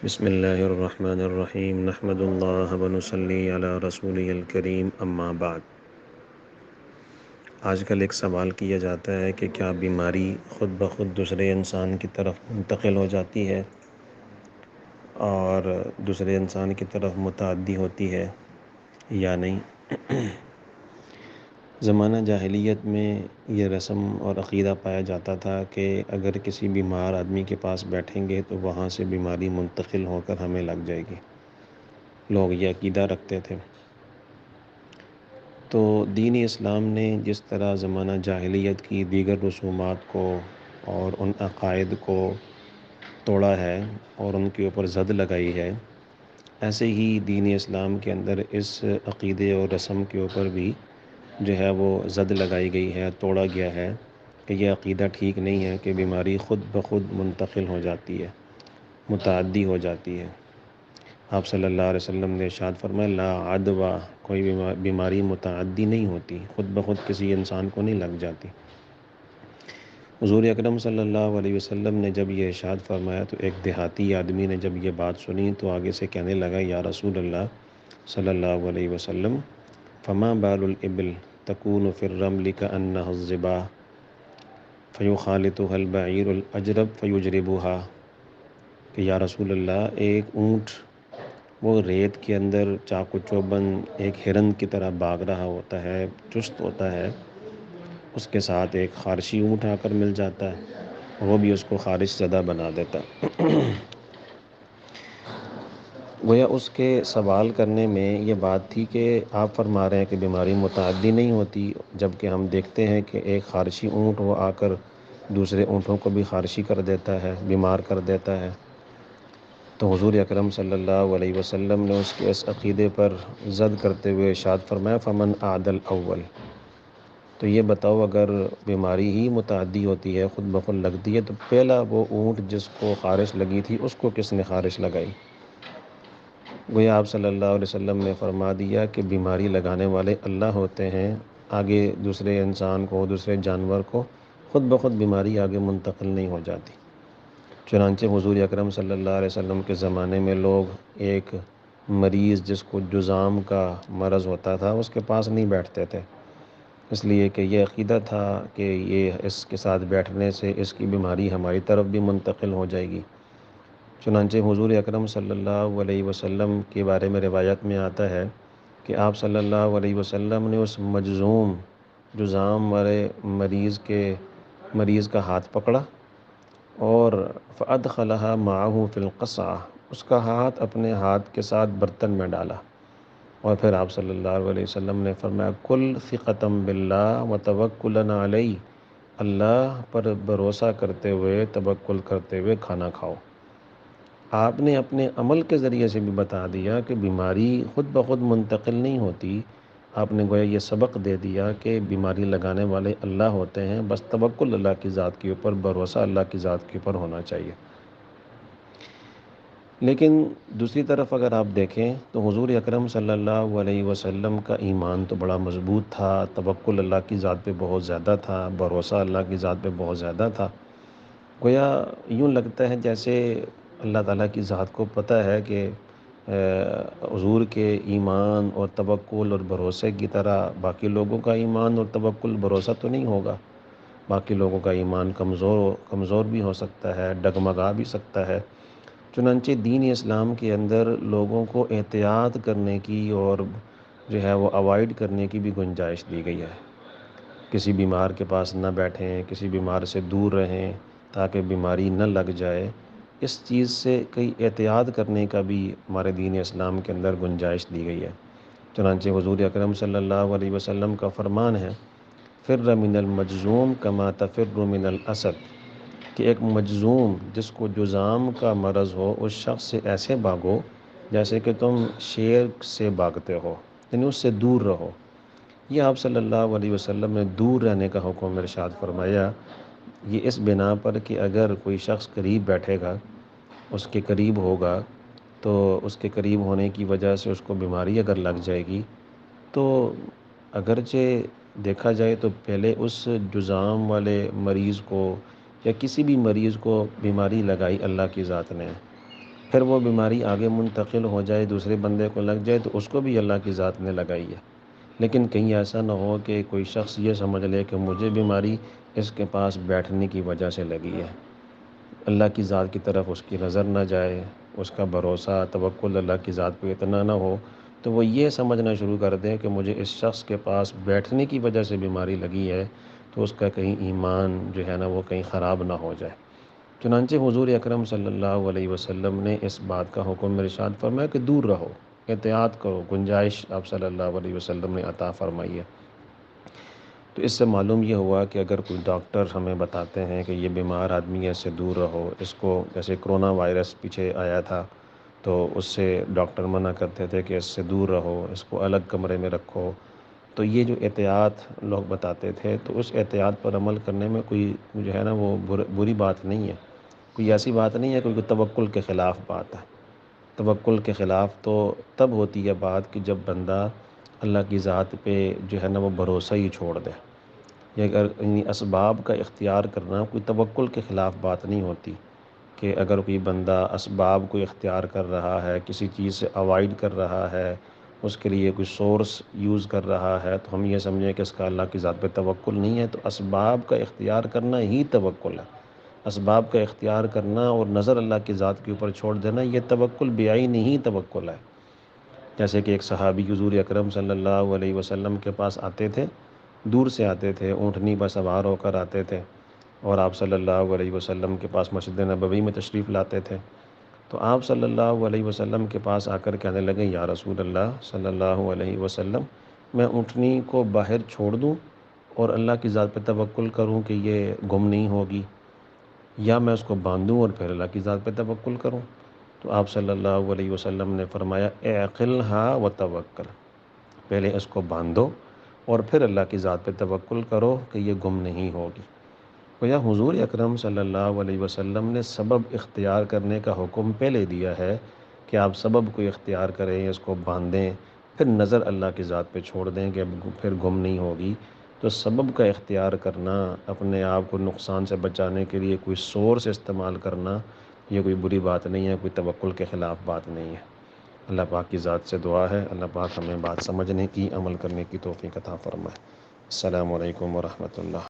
بسم اللہ الرحمن الرحیم نحمد اللہ ونصلی علی رسول الکریم اما بعد۔ آج کل ایک سوال کیا جاتا ہے کہ کیا بیماری خود بخود دوسرے انسان کی طرف منتقل ہو جاتی ہے اور دوسرے انسان کی طرف متعدی ہوتی ہے یا نہیں؟ زمانہ جاہلیت میں یہ رسم اور عقیدہ پایا جاتا تھا کہ اگر کسی بیمار آدمی کے پاس بیٹھیں گے تو وہاں سے بیماری منتقل ہو کر ہمیں لگ جائے گی۔ لوگ یہ عقیدہ رکھتے تھے۔ تو دین اسلام نے جس طرح زمانہ جاہلیت کی دیگر رسومات کو اور ان عقائد کو توڑا ہے اور ان کے اوپر زد لگائی ہے، ایسے ہی دین اسلام کے اندر اس عقیدے اور رسم کے اوپر بھی جو ہے وہ زد لگائی گئی ہے، توڑا گیا ہے کہ یہ عقیدہ ٹھیک نہیں ہے کہ بیماری خود بخود منتقل ہو جاتی ہے، متعدی ہو جاتی ہے۔ آپ صلی اللہ علیہ وسلم نے ارشاد فرمایا لا عدوہ، کوئی بیماری متعدی نہیں ہوتی، خود بخود کسی انسان کو نہیں لگ جاتی۔ حضور اکرم صلی اللہ علیہ وسلم نے جب یہ ارشاد فرمایا تو ایک دیہاتی آدمی نے جب یہ بات سنی تو آگے سے کہنے لگا یا رسول اللہ صلی اللہ علیہ وسلم فما بال الابل تکون فی الرمل کأنها الظبا فیخالطها البعیر الاجرب فیجربها، کہ یا رسول اللہ ایک اونٹ وہ ریت کے اندر چاق و چوبند ایک ہرن کی طرح بھاگ رہا ہوتا ہے، چست ہوتا ہے، اس کے ساتھ ایک خارشی اونٹ آ کر مل جاتا ہے، وہ بھی اس کو خارش زدہ بنا دیتا۔ گویا اس کے سوال کرنے میں یہ بات تھی کہ آپ فرما رہے ہیں کہ بیماری متعدی نہیں ہوتی، جبکہ ہم دیکھتے ہیں کہ ایک خارشی اونٹ وہ آ کر دوسرے اونٹوں کو بھی خارشی کر دیتا ہے، بیمار کر دیتا ہے۔ تو حضور اکرم صلی اللہ علیہ وسلم نے اس کے اس عقیدے پر زد کرتے ہوئے ارشاد فرمایا فمن عادل اول، تو یہ بتاؤ اگر بیماری ہی متعدی ہوتی ہے، خود بخود لگتی ہے، تو پہلا وہ اونٹ جس کو خارش لگی تھی اس کو کس نے خارش لگائی؟ گویا آپ صلی اللہ علیہ وسلم نے فرما دیا کہ بیماری لگانے والے اللہ ہوتے ہیں، آگے دوسرے انسان کو، دوسرے جانور کو خود بخود بیماری آگے منتقل نہیں ہو جاتی۔ چنانچہ حضور اکرم صلی اللہ علیہ وسلم کے زمانے میں لوگ ایک مریض جس کو جذام کا مرض ہوتا تھا اس کے پاس نہیں بیٹھتے تھے، اس لیے کہ یہ عقیدہ تھا کہ یہ اس کے ساتھ بیٹھنے سے اس کی بیماری ہماری طرف بھی منتقل ہو جائے گی۔ چنانچہ حضور اکرم صلی اللہ علیہ وسلم کے بارے میں روایت میں آتا ہے کہ آپ صلی اللہ علیہ وسلم نے اس جذام والے مریض کا ہاتھ پکڑا اور فَأَدْخَلَهَا مَعَهُ فِي الْقَصْعَةِ، اس کا ہاتھ اپنے ہاتھ کے ساتھ برتن میں ڈالا، اور پھر آپ صلی اللہ علیہ وسلم نے فرمایا کل ثقةً باللہ وتوکلا علیہ، اللہ پر بھروسہ کرتے ہوئے، توکل کرتے ہوئے کھانا کھاؤ۔ آپ نے اپنے عمل کے ذریعے سے بھی بتا دیا کہ بیماری خود بخود منتقل نہیں ہوتی۔ آپ نے گویا یہ سبق دے دیا کہ بیماری لگانے والے اللہ ہوتے ہیں، بس توکل اللہ کی ذات کے اوپر، بھروسہ اللہ کی ذات کے اوپر ہونا چاہیے۔ لیکن دوسری طرف اگر آپ دیکھیں تو حضور اکرم صلی اللہ علیہ وسلم کا ایمان تو بڑا مضبوط تھا، توکل اللہ کی ذات پہ بہت زیادہ تھا، بھروسہ اللہ کی ذات پہ بہت زیادہ تھا۔ گویا یوں لگتا ہے جیسے اللہ تعالیٰ کی ذات کو پتہ ہے کہ حضور کے ایمان اور توکل اور بھروسے کی طرح باقی لوگوں کا ایمان اور توکل بھروسہ تو نہیں ہوگا، باقی لوگوں کا ایمان کمزور بھی ہو سکتا ہے، ڈگمگا بھی سکتا ہے۔ چنانچہ دین اسلام کے اندر لوگوں کو احتیاط کرنے کی اور جو ہے وہ اوائڈ کرنے کی بھی گنجائش دی گئی ہے۔ کسی بیمار کے پاس نہ بیٹھیں، کسی بیمار سے دور رہیں تاکہ بیماری نہ لگ جائے، اس چیز سے کئی احتیاط کرنے کا بھی ہمارے دین اسلام کے اندر گنجائش دی گئی ہے۔ چنانچہ حضور اکرم صلی اللہ علیہ وسلم کا فرمان ہے فر من المجذوم کما تفر من الاسد، کہ ایک مجذوم جس کو جذام کا مرض ہو اس شخص سے ایسے بھاگو جیسے کہ تم شیر سے بھاگتے ہو، یعنی اس سے دور رہو۔ یہ آپ صلی اللہ علیہ وسلم نے دور رہنے کا حکم ارشاد فرمایا، یہ اس بنا پر کہ اگر کوئی شخص قریب بیٹھے گا، اس کے قریب ہوگا، تو اس کے قریب ہونے کی وجہ سے اس کو بیماری اگر لگ جائے گی تو اگرچہ دیکھا جائے تو پہلے اس جذام والے مریض کو یا کسی بھی مریض کو بیماری لگائی اللہ کی ذات نے، پھر وہ بیماری آگے منتقل ہو جائے، دوسرے بندے کو لگ جائے، تو اس کو بھی اللہ کی ذات نے لگائی ہے۔ لیکن کہیں ایسا نہ ہو کہ کوئی شخص یہ سمجھ لے کہ مجھے بیماری اس کے پاس بیٹھنے کی وجہ سے لگی ہے، اللہ کی ذات کی طرف اس کی نظر نہ جائے، اس کا بھروسہ توکل اللہ کی ذات پہ اتنا نہ ہو، تو وہ یہ سمجھنا شروع کر دیں کہ مجھے اس شخص کے پاس بیٹھنے کی وجہ سے بیماری لگی ہے، تو اس کا کہیں ایمان جو ہے نا وہ کہیں خراب نہ ہو جائے۔ چنانچہ حضور اکرم صلی اللہ علیہ وسلم نے اس بات کا حکم ارشاد فرمایا کہ دور رہو، احتیاط کرو، گنجائش آپ صلی اللہ علیہ وسلم نے عطا فرمائی ہے۔ تو اس سے معلوم یہ ہوا کہ اگر کوئی ڈاکٹر ہمیں بتاتے ہیں کہ یہ بیمار آدمی ہے، اس سے دور رہو، اس کو جیسے کرونا وائرس پیچھے آیا تھا تو اس سے ڈاکٹر منع کرتے تھے کہ اس سے دور رہو، اس کو الگ کمرے میں رکھو، تو یہ جو احتیاط لوگ بتاتے تھے، تو اس احتیاط پر عمل کرنے میں کوئی جو ہے نا وہ بری بات نہیں ہے، کوئی ایسی بات نہیں ہے، کوئی توکل کے خلاف بات ہے۔ توکل کے خلاف تو تب ہوتی ہے بات کہ جب بندہ اللہ کی ذات پہ جو ہے نا وہ بھروسہ ہی چھوڑ دے، یا اگر اسباب کا اختیار کرنا کوئی توکل کے خلاف بات نہیں ہوتی، کہ اگر کوئی بندہ اسباب کو اختیار کر رہا ہے، کسی چیز سے اوائڈ کر رہا ہے، اس کے لیے کوئی سورس یوز کر رہا ہے، تو ہم یہ سمجھیں کہ اس کا اللہ کی ذات پہ توکل نہیں ہے۔ تو اسباب کا اختیار کرنا ہی توکل ہے، اسباب کا اختیار کرنا اور نظر اللہ کی ذات کے اوپر چھوڑ دینا، یہ توکل بعینی ہی توکل ہے۔ جیسے کہ ایک صحابی حضور اکرم صلی اللہ علیہ وسلم کے پاس آتے تھے، دور سے آتے تھے، اونٹنی پر سوار ہو کر آتے تھے، اور آپ صلی اللہ علیہ وسلم کے پاس مسجد نبوی میں تشریف لاتے تھے۔ تو آپ صلی اللہ علیہ وسلم کے پاس آ کر کہنے لگے، یا رسول اللہ صلی اللہ علیہ وسلم، میں اونٹنی کو باہر چھوڑ دوں اور اللہ کی ذات پہ توکل کروں کہ یہ گم نہیں ہوگی، یا میں اس کو باندھوں اور پھر اللہ کی ذات پہ توکل کروں؟ تو آپ صلی اللہ علیہ وسلم نے فرمایا، اعقلھا وتوکل، پہلے اس کو باندھو اور پھر اللہ کی ذات پہ توکل کرو کہ یہ گم نہیں ہوگی۔ گویا حضور اکرم صلی اللہ علیہ وسلم نے سبب اختیار کرنے کا حکم پہلے دیا ہے کہ آپ سبب کو اختیار کریں، اس کو باندھیں، پھر نظر اللہ کی ذات پہ چھوڑ دیں کہ پھر گم نہیں ہوگی۔ تو سبب کا اختیار کرنا، اپنے آپ کو نقصان سے بچانے کے لیے کوئی سورس استعمال کرنا، یہ کوئی بری بات نہیں ہے، کوئی توکل کے خلاف بات نہیں ہے۔ اللہ پاک کی ذات سے دعا ہے، اللہ پاک ہمیں بات سمجھنے کی، عمل کرنے کی توفیق عطا فرمائے۔ السلام علیکم ورحمۃ اللہ۔